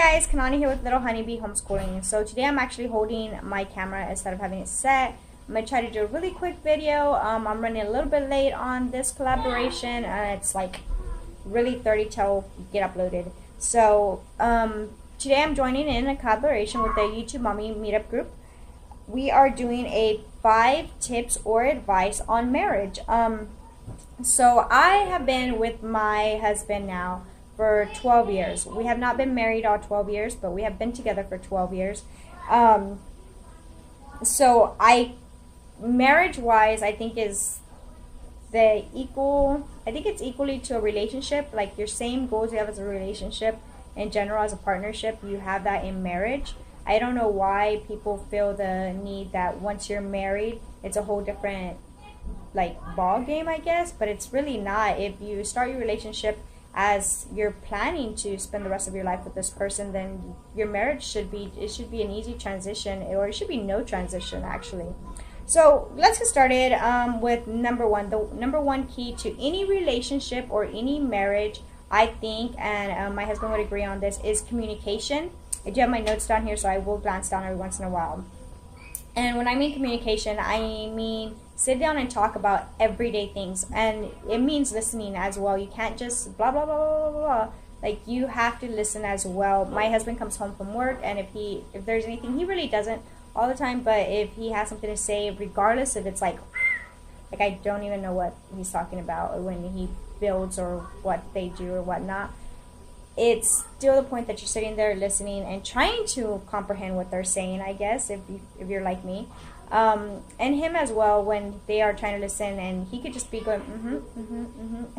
guys, Kanani here with Little Honeybee Homeschooling. So today I'm actually holding my camera instead of having it set. I'm going to try to do a really quick video. I'm running a little bit late on this collaboration. It's like really 30 till get uploaded. So today I'm joining in a collaboration with the YouTube Mommy Meetup group. We are doing a 5 tips or advice on marriage. So I have been with my husband now for 12 years. We have not been married all 12 years, but we have been together for 12 years. So marriage-wise, I think it's equally to a relationship. Like your same goals you have as a relationship in general, as a partnership, you have that in marriage. I don't know why people feel the need that once you're married, it's a whole different like ball game, I guess, but it's really not. If you start your relationship as you're planning to spend the rest of your life with this person, then your marriage should be an easy transition, or it should be no transition actually. So let's get started with number one. The number one key to any relationship or any marriage, I think, and my husband would agree on this, is communication. I do have my notes down here, so I will glance down every once in a while. And when I mean communication, I mean sit down and talk about everyday things, and it means listening as well. You can't just blah blah blah blah blah blah. Like, you have to listen as well. My husband comes home from work, and if there's anything, he really doesn't all the time, but if he has something to say, regardless if it's like I don't even know what he's talking about, or when he builds or what they do or whatnot, it's still the point that you're sitting there listening and trying to comprehend what they're saying, I guess, if you're like me. And him as well, when they are trying to listen, and he could just be going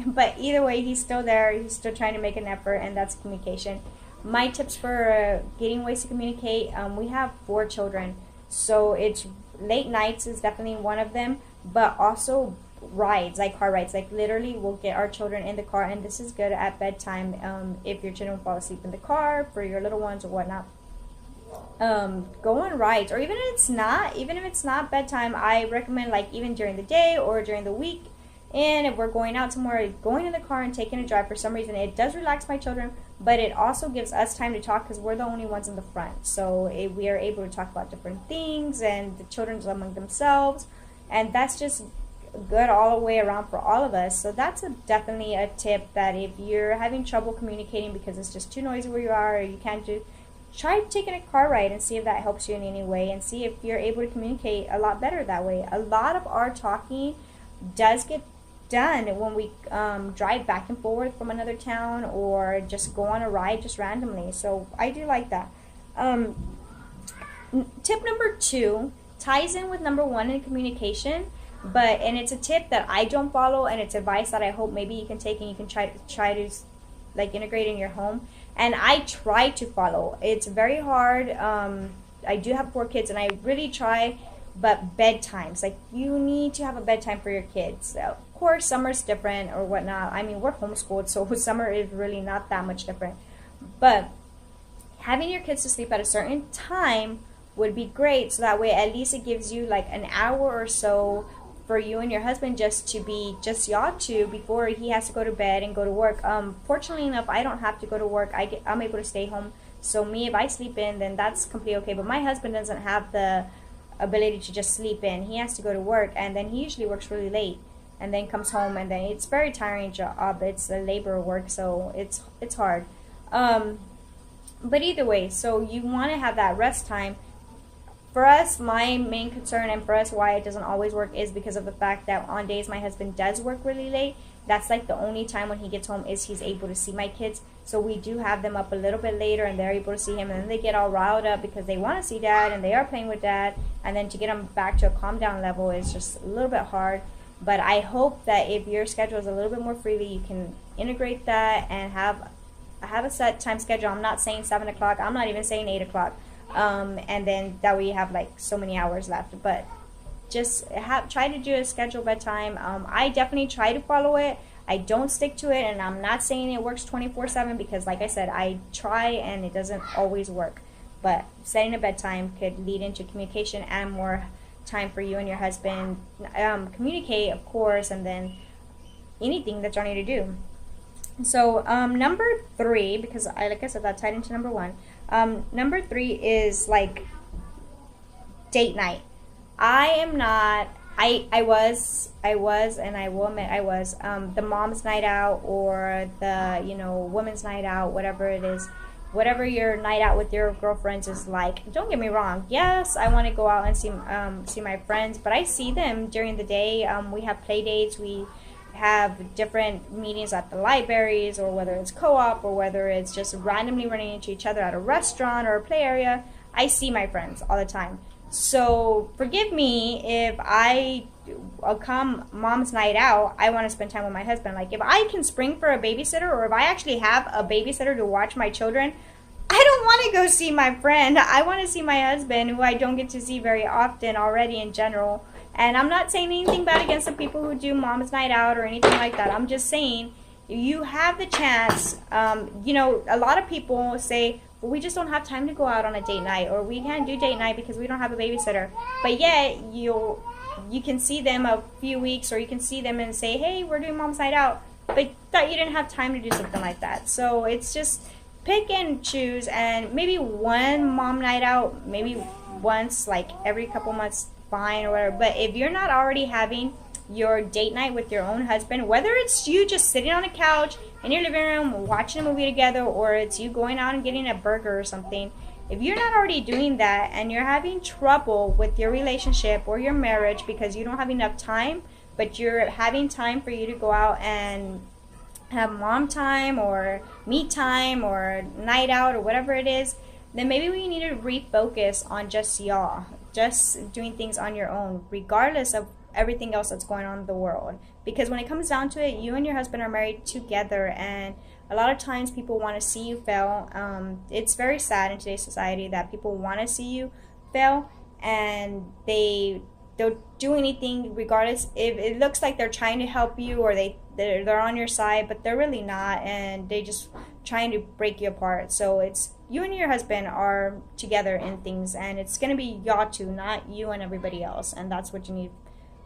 but either way, he's still there, he's still trying to make an effort, and that's communication. My tips for getting ways to communicate, we have 4 children, so it's late nights is definitely one of them, but also rides, like car rides. Like, literally we'll get our children in the car, and this is good at bedtime, if your children fall asleep in the car, for your little ones or whatnot. Go on rides, or even if it's not bedtime, I recommend, like, even during the day or during the week, and if we're going out somewhere, going in the car and taking a drive. For some reason, it does relax my children, but it also gives us time to talk, because we're the only ones in the front, so we are able to talk about different things, and the children's among themselves, and that's just good all the way around for all of us. So that's definitely a tip, that if you're having trouble communicating because it's just too noisy where you are, or you can't do, try taking a car ride and see if that helps you in any way, and see if you're able to communicate a lot better that way. A lot of our talking does get done when we drive back and forth from another town, or just go on a ride just randomly. So I do like that. Tip number 2 ties in with number 1 in communication, and it's a tip that I don't follow, and it's advice that I hope maybe you can take and you can try to like integrate in your home. And I try to follow. It's very hard. I do have 4 kids, and I really try, but bedtimes, like, you need to have a bedtime for your kids. So, of course, summer's different or whatnot. I mean, we're homeschooled, so summer is really not that much different. But having your kids to sleep at a certain time would be great, so that way at least it gives you like an hour or so for you and your husband just y'all two before he has to go to bed and go to work. Fortunately enough, I don't have to go to work. I'm able to stay home. So if I sleep in, then that's completely okay. But my husband doesn't have the ability to just sleep in. He has to go to work, and then he usually works really late, and then comes home, and then it's very tiring job. It's a labor work, so it's hard. But either way, so you want to have that rest time. For us, my main concern, and for us why it doesn't always work, is because of the fact that on days my husband does work really late, that's like the only time when he gets home is he's able to see my kids. So we do have them up a little bit later, and they're able to see him, and then they get all riled up because they want to see dad, and they are playing with dad, and then to get them back to a calm down level is just a little bit hard. But I hope that if your schedule is a little bit more freely, you can integrate that and have a set time schedule. I'm not saying 7 o'clock. I'm not even saying 8 o'clock. And then that way you have like so many hours left, but just try to do a scheduled bedtime. I definitely try to follow it. I don't stick to it, and I'm not saying it works 24/7, because like I said, I try and it doesn't always work. But setting a bedtime could lead into communication and more time for you and your husband. Communicate, of course, and then anything that y'all need to do. So number 3, because like I said, that tied into number 1. Number three is like date night. I am not. I was, and I will admit I was the mom's night out or the women's night out, whatever it is, whatever your night out with your girlfriends is like. Don't get me wrong. Yes, I want to go out and see my friends, but I see them during the day. We have play dates. We have different meetings at the libraries, or whether it's co-op, or whether it's just randomly running into each other at a restaurant or a play area. I see my friends all the time. So forgive me if come mom's night out, I want to spend time with my husband. Like if I can spring for a babysitter, or if I actually have a babysitter to watch my children, I don't want to go see my friend. I want to see my husband, who I don't get to see very often already in general. And I'm not saying anything bad against the people who do mom's night out or anything like that. I'm just saying you have the chance. A lot of people say, well, we just don't have time to go out on a date night, or we can't do date night because we don't have a babysitter. But yet you can see them a few weeks, or you can see them and say, hey, we're doing mom's night out, but thought you didn't have time to do something like that. So it's just pick and choose, and maybe one mom night out, maybe once, like every couple months, fine, or whatever. But if you're not already having your date night with your own husband, whether it's you just sitting on a couch in your living room watching a movie together, or it's you going out and getting a burger or something, if you're not already doing that and you're having trouble with your relationship or your marriage because you don't have enough time, but you're having time for you to go out and have mom time or me time or night out or whatever it is, then maybe we need to refocus on just y'all, just doing things on your own, regardless of everything else that's going on in the world. Because when it comes down to it, you and your husband are married together, and a lot of times people want to see you fail. It's very sad in today's society that people want to see you fail, and they'll do anything regardless if it looks like they're trying to help you, or they're on your side, but they're really not, and they just trying to break you apart. So it's you and your husband are together in things, and it's going to be y'all two, not you and everybody else. And that's what you need.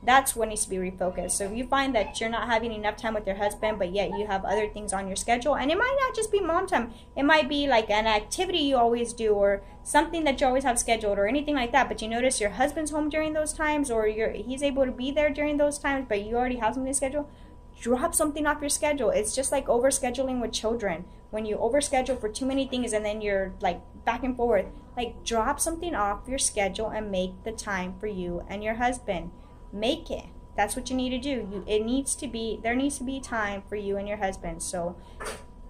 That's what needs to be refocused. So if you find that you're not having enough time with your husband, but yet you have other things on your schedule, and it might not just be mom time, it might be like an activity you always do, or something that you always have scheduled, or anything like that, but you notice your husband's home during those times, or he's able to be there during those times, but you already have something scheduled, drop something off your schedule. It's just like overscheduling with children. When you overschedule for too many things and then you're like back and forth, like drop something off your schedule and make the time for you and your husband. Make it. That's what you need to do. There needs to be time for you and your husband. So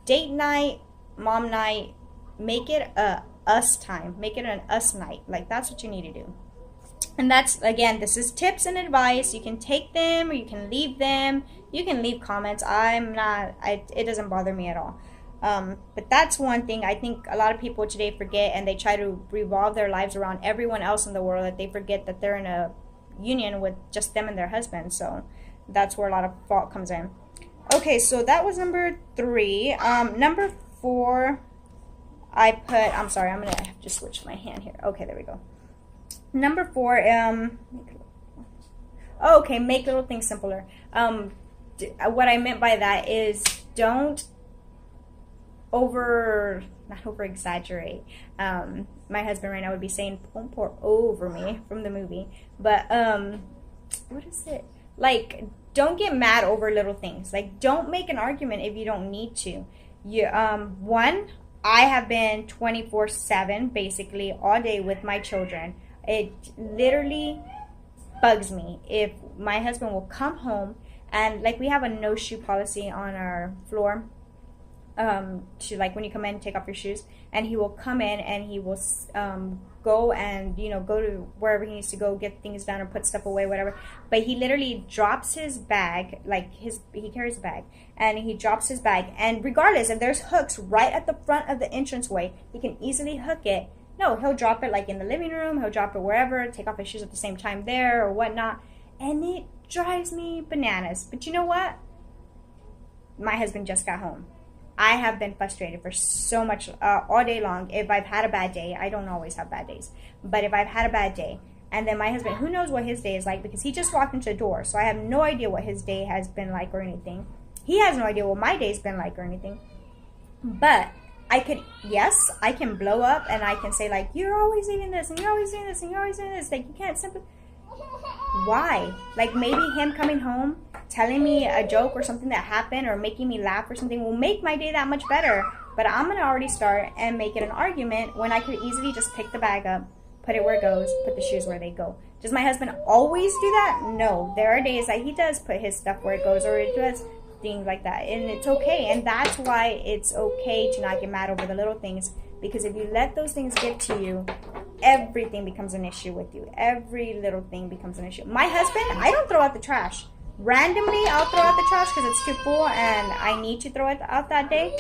date night, mom night, make it a us time. Make it an us night. Like that's what you need to do. And that's, again, this is tips and advice. You can take them or you can leave them. You can leave comments. It doesn't bother me at all. But that's one thing I think a lot of people today forget, and they try to revolve their lives around everyone else in the world, that they forget that they're in a union with just them and their husband. So that's where a lot of fault comes in. Okay, so that was number 3. Number 4, I'm sorry, I'm gonna have to switch my hand here. Okay, there we go. Number 4, okay, make little things simpler. What I meant by that is don't not over exaggerate. My husband right now would be saying, "Don't pour over me," from the movie. But what is it? Like, don't get mad over little things. Like, don't make an argument if you don't need to. I have been 24/7 basically all day with my children. It literally bugs me if my husband will come home and, like, we have a no shoe policy on our floor. To, like, when you come in, take off your shoes, and he will come in and he will go and go to wherever he needs to go, get things done or put stuff away, whatever. But he literally drops his bag, like he carries a bag, and he drops his bag, and regardless if there's hooks right at the front of the entranceway, he can easily hook it. No, he'll drop it like in the living room, he'll drop it wherever, take off his shoes at the same time there or whatnot, and it drives me bananas. But you know what? My husband just got home. I have been frustrated for so much all day long. If I've had a bad day, I don't always have bad days, but if I've had a bad day, and then my husband, who knows what his day is like, because he just walked into the door, so I have no idea what his day has been like or anything. He has no idea what my day's been like or anything. But I could, yes, I can blow up and I can say like, you're always eating this and you're always doing this and you're always doing this. Like, you can't simply, why? Like, maybe him coming home, telling me a joke or something that happened or making me laugh or something will make my day that much better. But I'm going to already start and make it an argument when I could easily just pick the bag up, put it where it goes, put the shoes where they go. Does my husband always do that? No. There are days that he does put his stuff where it goes, or he does things like that. And it's okay. And that's why it's okay to not get mad over the little things. Because if you let those things get to you, everything becomes an issue with you. Every little thing becomes an issue. My husband, I don't throw out the trash. Randomly, I'll throw out the trash because it's too full and I need to throw it out that day.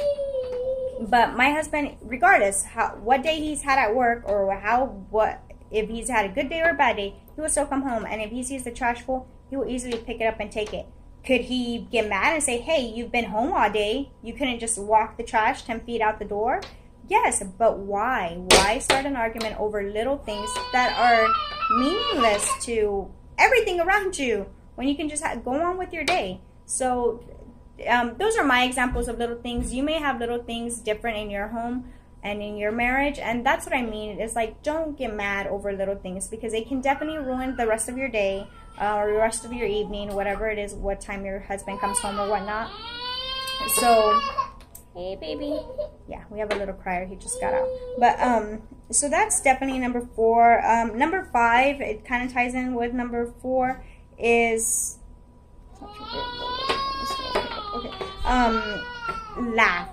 But my husband, regardless what day he's had at work or if he's had a good day or a bad day, he will still come home. And if he sees the trash full, he will easily pick it up and take it. Could he get mad and say, hey, you've been home all day, you couldn't just walk the trash 10 feet out the door? Yes, but why? Why start an argument over little things that are meaningless to everything around you when you can just go on with your day? So those are my examples of little things. You may have little things different in your home and in your marriage, and that's what I mean. It's like, don't get mad over little things because they can definitely ruin the rest of your day or the rest of your evening, whatever it is, what time your husband comes home or whatnot. So, hey baby. Yeah, we have a little crier, he just got out. But so that's definitely number 4. Number 5, it kind of ties in with number 4, is laugh.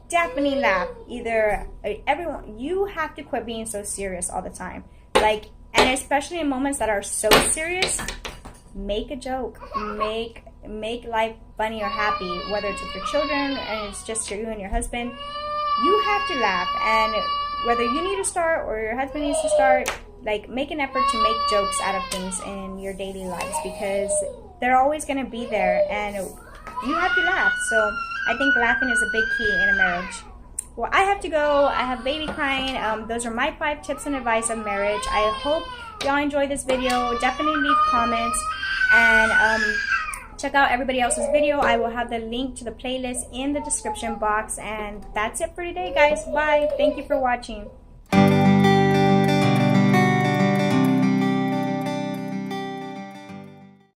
Definitely laugh. Either everyone, you have to quit being so serious all the time. Like, and especially in moments that are so serious, make a joke. Make life funny or happy, whether it's with your children and it's just you and your husband. You have to laugh, and whether you need to start or your husband needs to start, like, make an effort to make jokes out of things in your daily lives because they're always going to be there and you have to laugh. So I think laughing is a big key in a marriage. Well, I have to go. I have baby crying. Those are my 5 tips and advice of marriage. I hope y'all enjoyed this video. Definitely leave comments and check out everybody else's video. I will have the link to the playlist in the description box. And that's it for today, guys. Bye. Thank you for watching.